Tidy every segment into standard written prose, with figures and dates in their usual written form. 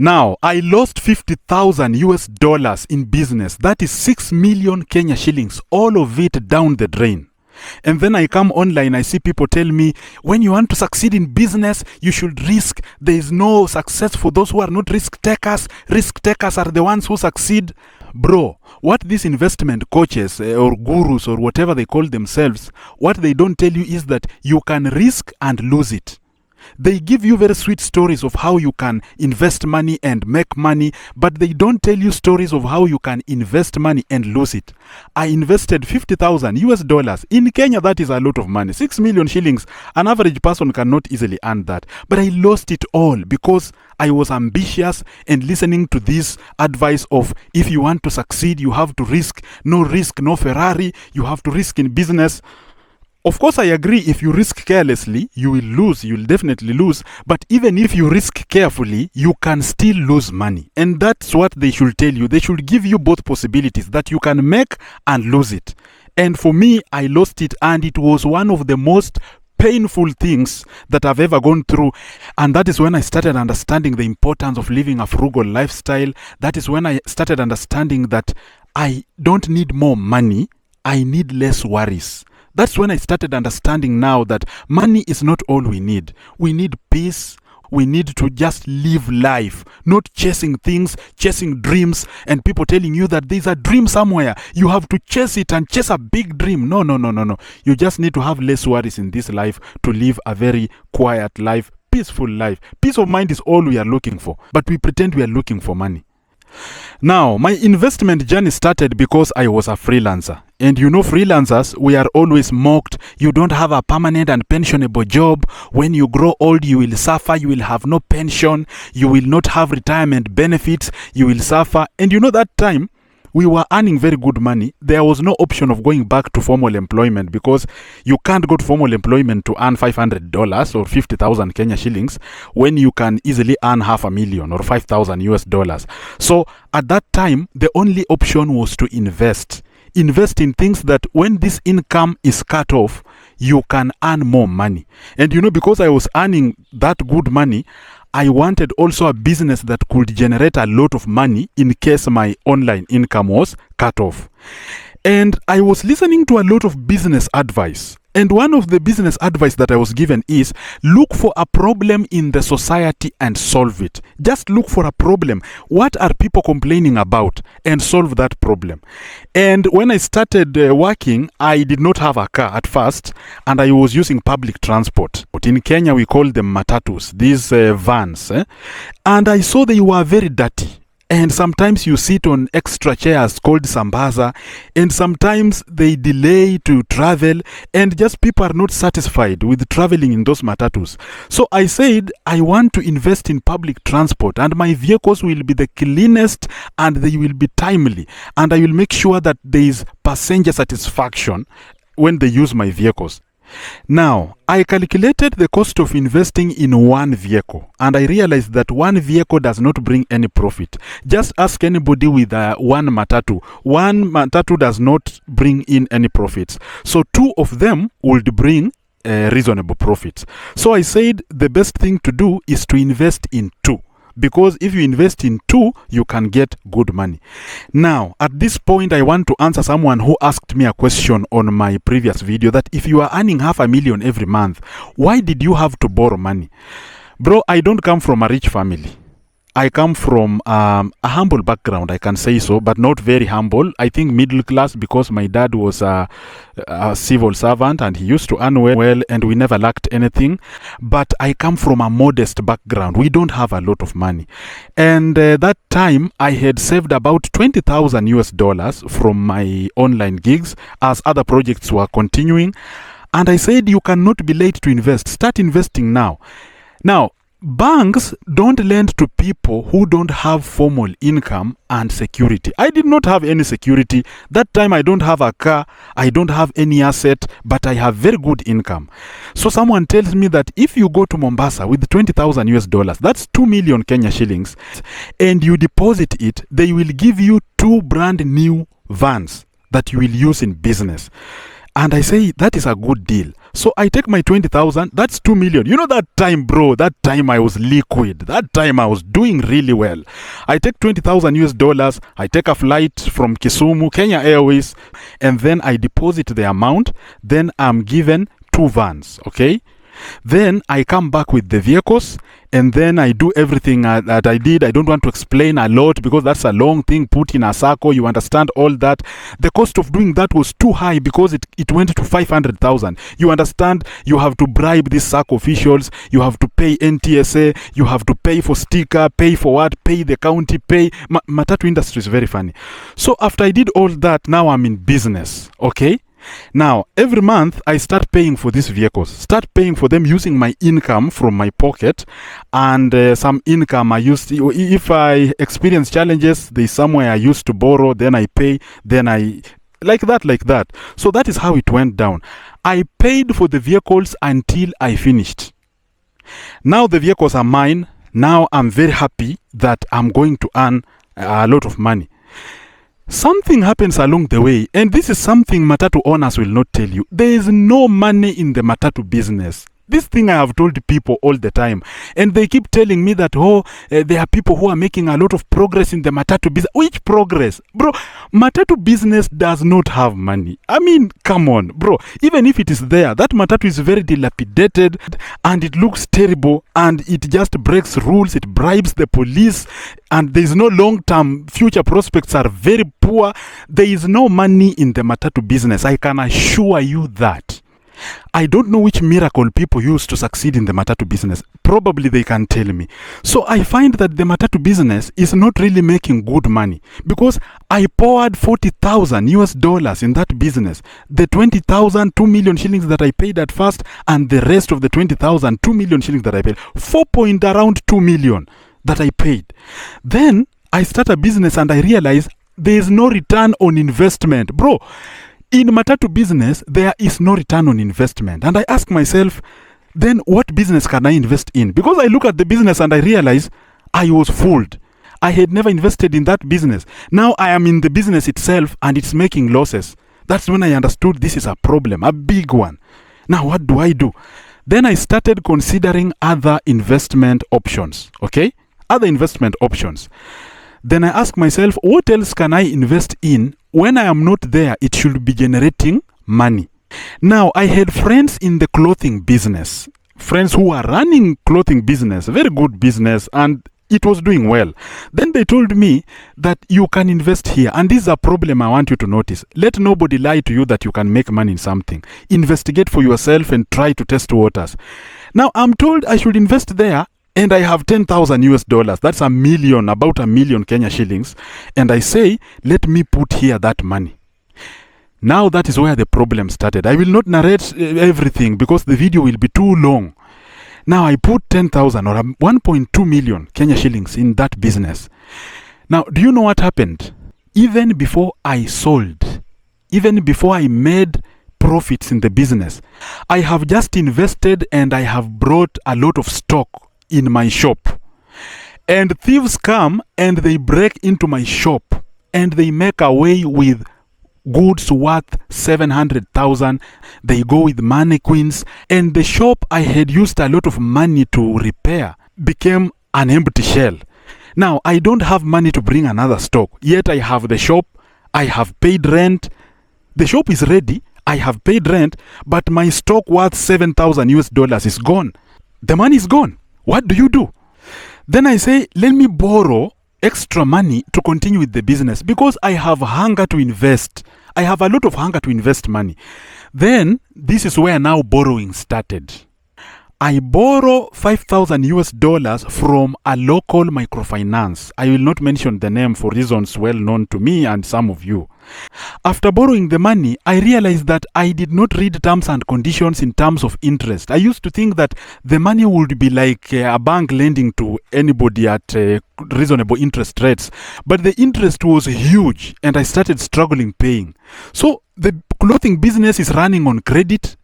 Now, I lost 50,000 US dollars in business. That is 6 million Kenya shillings, all of it down the drain. And then I come online, I see people tell me, when you want to succeed in business, you should risk. There is no success for those who are not risk takers. Risk takers are the ones who succeed. Bro, what these investment coaches or gurus or whatever they call themselves, what they don't tell you is that you can risk and lose it. They give you very sweet stories of how you can invest money and make money, but they don't tell you stories of how you can invest money and lose it. I invested 50,000 US dollars. In Kenya, that is a lot of money. 6 million shillings. An average person cannot easily earn that. But I lost it all because I was ambitious and listening to this advice of, if you want to succeed, you have to risk. No risk, no Ferrari. You have to risk in business. Of course, I agree, if you risk carelessly, you will lose, you will definitely lose. But even if you risk carefully, you can still lose money. And that's what they should tell you. They should give you both possibilities, that you can make and lose it. And for me, I lost it, and it was one of the most painful things that I've ever gone through. And that is when I started understanding the importance of living a frugal lifestyle. That is when I started understanding that I don't need more money, I need less worries. That's when I started understanding now that money is not all we need. We need peace. We need to just live life, not chasing things, chasing dreams, and people telling you that there's a dream somewhere. You have to chase it and chase a big dream. No. You just need to have less worries in this life to live a very quiet life, peaceful life. Peace of mind is all we are looking for, but we pretend we are looking for money. Now, my investment journey started because I was a freelancer. And you know, freelancers, we are always mocked. You don't have a permanent and pensionable job. When you grow old, you will suffer. You will have no pension. You will not have retirement benefits. You will suffer. And you know, that time, we were earning very good money. There was no option of going back to formal employment because you can't go to formal employment to earn $500 or 50,000 Kenya shillings when you can easily earn $500,000 or 5,000 US dollars. So at that time, the only option was to invest. Invest in things that when this income is cut off, you can earn more money. And you know, because I was earning that good money, I wanted also a business that could generate a lot of money in case my online income was cut off. And I was listening to a lot of business advice. And one of the business advice that I was given is, look for a problem in the society and solve it. Just look for a problem. What are people complaining about? And solve that problem. And when I started working, I did not have a car at first, and I was using public transport. But in Kenya, we call them matatus, these vans. And I saw they were very dirty. And sometimes you sit on extra chairs called sambaza, and sometimes they delay to travel, and just people are not satisfied with traveling in those matatus. So I said, I want to invest in public transport, and my vehicles will be the cleanest, and they will be timely, and I will make sure that there is passenger satisfaction when they use my vehicles. Now, I calculated the cost of investing in one vehicle, and I realized that one vehicle does not bring any profit. Just ask anybody with one matatu. One matatu does not bring in any profits. So 2 of them would bring reasonable profits. So I said the best thing to do is to invest in 2. Because if you invest in 2, you can get good money. Now, at this point, I want to answer someone who asked me a question on my previous video, that if you are earning $500,000 every month, why did you have to borrow money? Bro, I don't come from a rich family. I come from a humble background, I can say so, but not very humble. I think middle class, because my dad was a civil servant and he used to earn well, and we never lacked anything. But I come from a modest background. We don't have a lot of money. And that time I had saved about 20,000 US dollars from my online gigs as other projects were continuing. And I said, you cannot be late to invest. Start investing now. Now, banks don't lend to people who don't have formal income and security. I did not have any security. That time I don't have a car, I don't have any asset, but I have very good income. So someone tells me that if you go to Mombasa with 20,000 US dollars, that's 2 million Kenya shillings, and you deposit it, they will give you 2 brand new vans that you will use in business. And I say, that is a good deal. So I take my 20,000, that's 2 million. You know that time, bro, that time I was liquid. That time I was doing really well. I take 20,000 US dollars, I take a flight from Kisumu, Kenya Airways, and then I deposit the amount. Then I'm given 2 vans, okay? Then I come back with the vehicles, and then I do everything that I did. I don't want to explain a lot because that's a long thing. Put in a SACCO, you understand all that. The cost of doing that was too high because it went to 500,000. You understand? You have to bribe these SACCO officials. You have to pay NTSA. You have to pay for sticker, pay for what, pay the county, pay. Matatu industry is very funny. So after I did all that, now I'm in business, okay? Now, every month I start paying for these vehicles, start paying for them using my income from my pocket, and some income I used to, if I experience challenges, there's somewhere I used to borrow, then I pay, then I, like that. So that is how it went down. I paid for the vehicles until I finished. Now the vehicles are mine. Now I'm very happy that I'm going to earn a lot of money. Something happens along the way, and this is something Matatu owners will not tell you. There is no money in the Matatu business. This thing I have told people all the time, and they keep telling me that, there are people who are making a lot of progress in the Matatu business. Which progress? Bro, Matatu business does not have money. I mean, come on, bro. Even if it is there, that Matatu is very dilapidated, and it looks terrible, and it just breaks rules, it bribes the police, and there is no long-term future prospects are very poor. There is no money in the Matatu business. I can assure you that. I don't know which miracle people use to succeed in the Matatu business. Probably they can tell me. So I find that the Matatu business is not really making good money because I poured 40,000 US dollars in that business. The 20,000, 2 million shillings that I paid at first, and the rest of the 20,000, 2 million shillings that I paid. around 2 million that I paid. Then I start a business and I realize there is no return on investment. Bro, in Matatu business, there is no return on investment. And I ask myself, then what business can I invest in? Because I look at the business and I realize I was fooled. I had never invested in that business. Now I am in the business itself and it's making losses. That's when I understood this is a problem, a big one. Now what do I do? Then I started considering other investment options, okay? Other investment options. Then I ask myself, what else can I invest in? When I am not there, it should be generating money. Now, I had friends in the clothing business, friends who are running clothing business, very good business, and it was doing well. Then they told me that you can invest here. And this is a problem I want you to notice. Let nobody lie to you that you can make money in something. Investigate for yourself and try to test waters. Now, I'm told I should invest there. And I have 10,000 US dollars. That's about a million Kenya shillings. And I say, let me put here that money. Now that is where the problem started. I will not narrate everything because the video will be too long. Now I put 10,000 or 1.2 million Kenya shillings in that business. Now, do you know what happened? Even before I sold, even before I made profits in the business, I have just invested and I have brought a lot of stock in my shop, and thieves come and they break into my shop and they make away with goods worth 700,000. They go with mannequins, and the shop I had used a lot of money to repair became an empty shell. Now I don't have money to bring another stock, yet I have the shop, I have paid rent, the shop is ready, I have paid rent, but my stock worth 7,000 US dollars is gone. The money is gone. What do you do? Then I say, let me borrow extra money to continue with the business because I have hunger to invest. I have a lot of hunger to invest money. Then this is where now borrowing started. I borrow 5,000 US dollars from a local microfinance. I will not mention the name for reasons well known to me and some of you. After borrowing the money, I realized that I did not read terms and conditions in terms of interest. I used to think that the money would be like a bank lending to anybody at reasonable interest rates. But the interest was huge and I started struggling paying. So the clothing business is running on credit.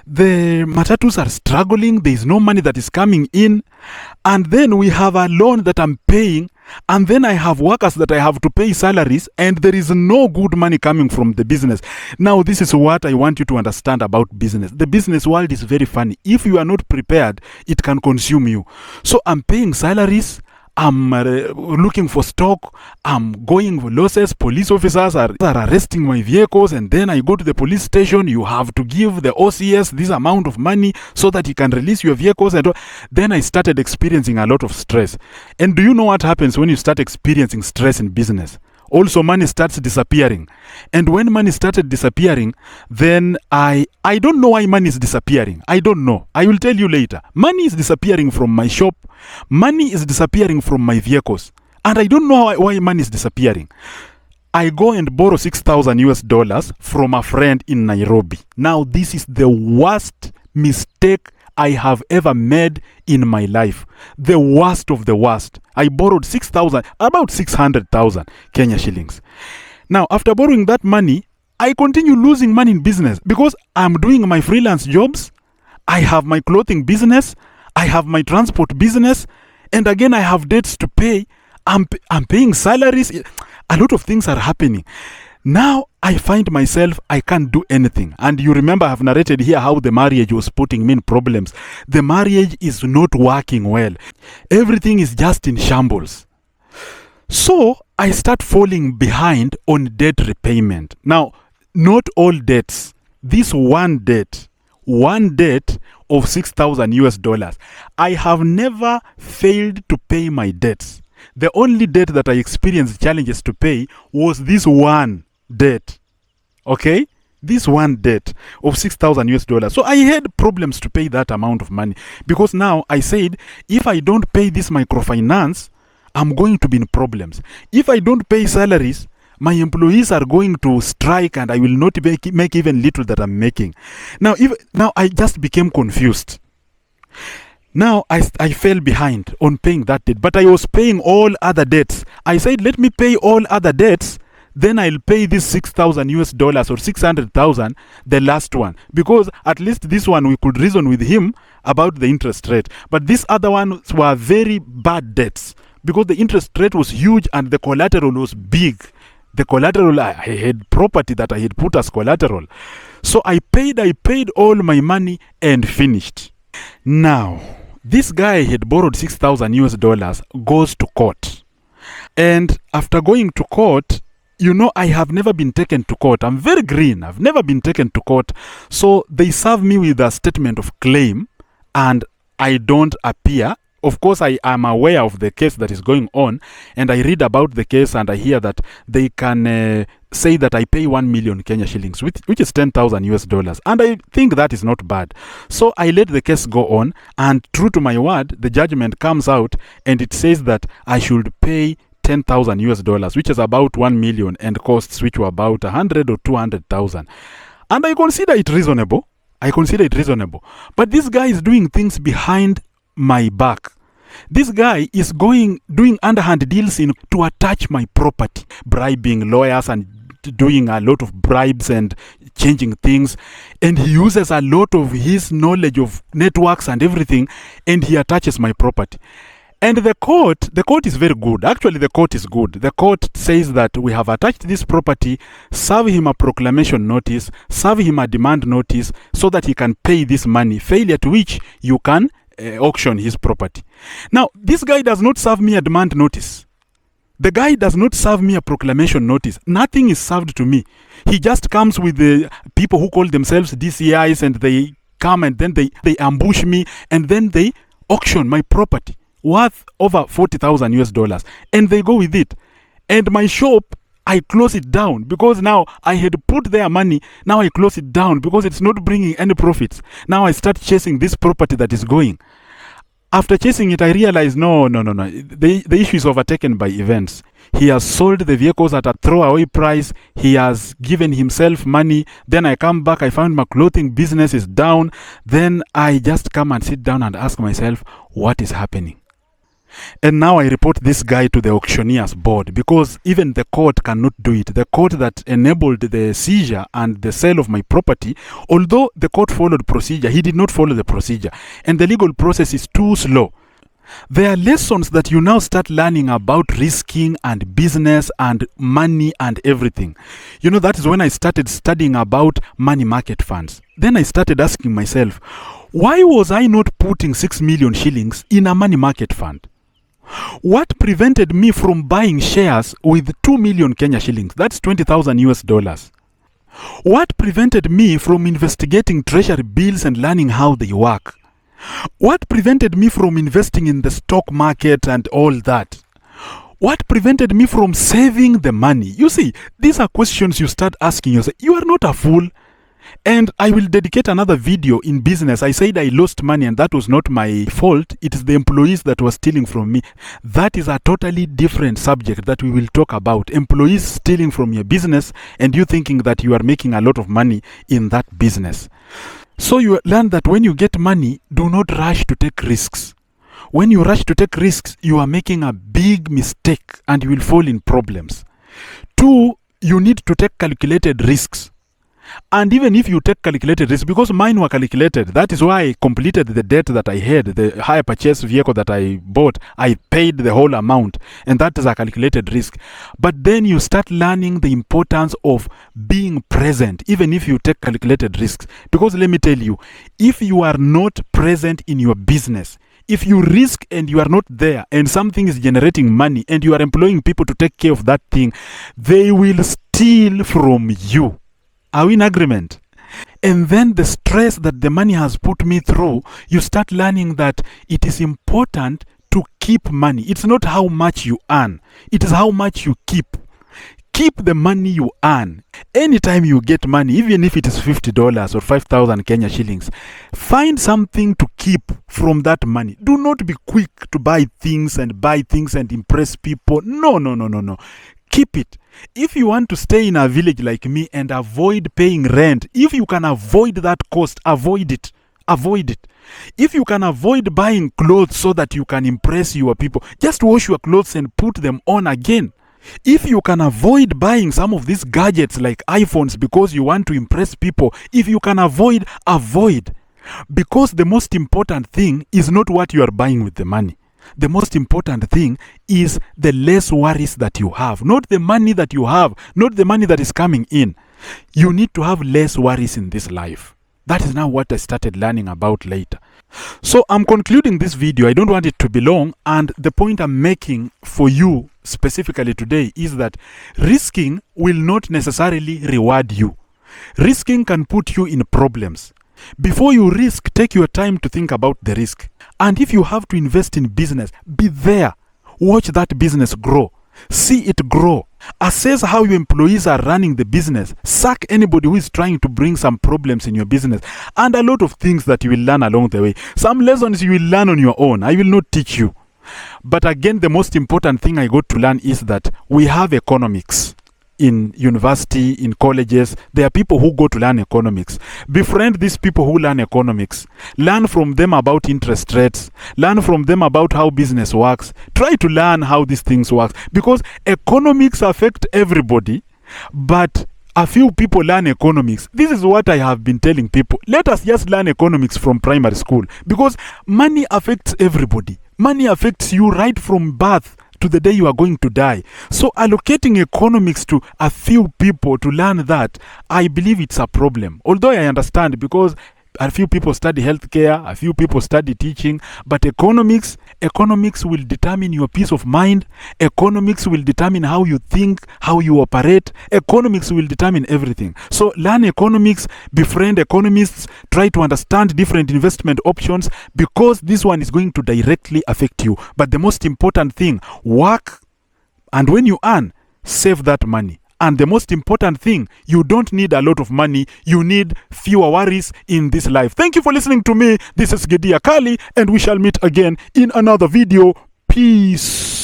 The Matatus are struggling. There is no money that is coming in. And then we have a loan that I'm paying. And then I have workers that I have to pay salaries, and there is no good money coming from the business. Now, this is what I want you to understand about business. The business world is very funny. If you are not prepared, it can consume you. So I'm paying salaries, I'm looking for stock, I'm going for losses, police officers are arresting my vehicles, and then I go to the police station. You have to give the OCS this amount of money so that he can release your vehicles. And then I started experiencing a lot of stress. And do you know what happens when you start experiencing stress in business? Also, money starts disappearing. And when money started disappearing, then I don't know why money is disappearing. I don't know. I will tell you later. Money is disappearing from my shop. Money is disappearing from my vehicles. And I don't know why money is disappearing. I go and borrow $6,000 from a friend in Nairobi. Now, this is the worst mistake I have ever made in my life. The worst of the worst. I borrowed 6,000, about 600,000 Kenya shillings. Now, after borrowing that money, I continue losing money in business because I'm doing my freelance jobs. I have my clothing business. I have my transport business. And again, I have debts to pay. I'm paying salaries. A lot of things are happening. Now I find myself, I can't do anything. And you remember I've narrated here how the marriage was putting me in problems. The marriage is not working well. Everything is just in shambles. So I start falling behind on debt repayment. Now, not all debts. This one debt of $6,000. I have never failed to pay my debts. The only debt that I experienced challenges to pay was this one debt. Okay? This one debt of $6,000. So I had problems to pay that amount of money because now I said, if I don't pay this microfinance, I'm going to be in problems. If I don't pay salaries, my employees are going to strike and I will not make even little that I'm making. Now I just became confused. Now I fell behind on paying that debt, but I was paying all other debts. I said, let me pay all other debts, then I'll pay this $6,000 or 600,000, the last one, because at least this one we could reason with him about the interest rate. But these other ones were very bad debts because the interest rate was huge and the collateral was big. The collateral, I had property that I had put as collateral. So I paid all my money and finished. Now, this guy had borrowed $6,000 goes to court. And after going to court, you know, I have never been taken to court. I'm very green. I've never been taken to court. So they serve me with a statement of claim and I don't appear. Of course, I am aware of the case that is going on and I read about the case and I hear that they can say that I pay 1 million Kenya shillings, which is $10,000. And I think that is not bad. So I let the case go on and true to my word, the judgment comes out and it says that I should pay $10,000, which is about 1 million, and costs which were about 100 or 200,000. And I consider it reasonable. But this guy is doing things behind my back. This guy is doing underhand deals to attach my property, bribing lawyers and doing a lot of bribes and changing things. And he uses a lot of his knowledge of networks and everything, and he attaches my property. And the court is very good. Actually, the court is good. The court says that we have attached this property, serve him a proclamation notice, serve him a demand notice so that he can pay this money, failure to which you can auction his property. Now, this guy does not serve me a demand notice. The guy does not serve me a proclamation notice. Nothing is served to me. He just comes with the people who call themselves DCIs and they come and then they ambush me and then they auction my property worth over $40,000 and they go with it. And my shop, I close it down because now I had put their money. Now I close it down because it's not bringing any profits. Now I start chasing this property that is going. After chasing it, I realized no. The issue is overtaken by events. He has sold the vehicles at a throwaway price. He has given himself money. Then I come back. I found my clothing business is down. Then I just come and sit down and ask myself, what is happening? And now I report this guy to the auctioneer's board because even the court cannot do it. The court that enabled the seizure and the sale of my property, although the court followed procedure, he did not follow the procedure. And the legal process is too slow. There are lessons that you now start learning about risking and business and money and everything. You know, that is when I started studying about money market funds. Then I started asking myself, why was I not putting 6 million shillings in a money market fund? What prevented me from buying shares with 2 million Kenya shillings? That's 20,000 US dollars. What prevented me from investigating treasury bills and learning how they work? What prevented me from investing in the stock market and all that? What prevented me from saving the money? You see, these are questions you start asking yourself. You are not a fool. And I will dedicate another video in business. I said I lost money and that was not my fault. It is the employees that were stealing from me. That is a totally different subject that we will talk about. Employees stealing from your business and you thinking that you are making a lot of money in that business. So you learn that when you get money, do not rush to take risks. When you rush to take risks, you are making a big mistake and you will fall in problems. 2, you need to take calculated risks. And even if you take calculated risks, because mine were calculated, that is why I completed the debt that I had, the hire purchase vehicle that I bought, I paid the whole amount, and that is a calculated risk. But then you start learning the importance of being present, even if you take calculated risks. Because let me tell you, if you are not present in your business, if you risk and you are not there and something is generating money and you are employing people to take care of that thing, they will steal from you. Are we in agreement? And then the stress that the money has put me through, you start learning that it is important to keep money. It's not how much you earn. It is how much you keep. Keep the money you earn. Anytime you get money, even if it is $50 or 5,000 Kenya shillings, find something to keep from that money. Do not be quick to buy things and impress people. No. Keep it. If you want to stay in a village like me and avoid paying rent, if you can avoid that cost, avoid it. Avoid it. If you can avoid buying clothes so that you can impress your people, just wash your clothes and put them on again. If you can avoid buying some of these gadgets like iPhones because you want to impress people, if you can avoid. Because the most important thing is not what you are buying with the money. The most important thing is the less worries that you have, not the money that you have, not the money that is coming in. You need to have less worries in this life. That is now what I started learning about later. So I'm concluding this video. I don't want it to be long, and the point I'm making for you specifically today is that risking will not necessarily reward you. Risking can put you in problems. Before you risk, take your time to think about the risk. And if you have to invest in business, be there. Watch that business grow. See it grow. Assess how your employees are running the business. Sack anybody who is trying to bring some problems in your business. And a lot of things that you will learn along the way. Some lessons you will learn on your own. I will not teach you. But again, the most important thing I got to learn is that we have economics. In university, in colleges, there are people who go to learn economics. Befriend these people who learn economics. Learn from them about interest rates. Learn from them about how business works. Try to learn how these things work. Because economics affect everybody, but a few people learn economics. This is what I have been telling people. Let us just learn economics from primary school. Because money affects everybody. Money affects you right from birth to the day you are going to die. So allocating economics to a few people to learn that, I believe it's a problem. Although I understand, because a few people study healthcare, a few people study teaching, but economics will determine your peace of mind. Economics will determine how you think, how you operate. Economics will determine everything. So learn economics, befriend economists, try to understand different investment options, because this one is going to directly affect you. But the most important thing, work, and when you earn, save that money. And the most important thing, you don't need a lot of money. You need fewer worries in this life. Thank you for listening to me. This is Gedia Kali, and we shall meet again in another video. Peace.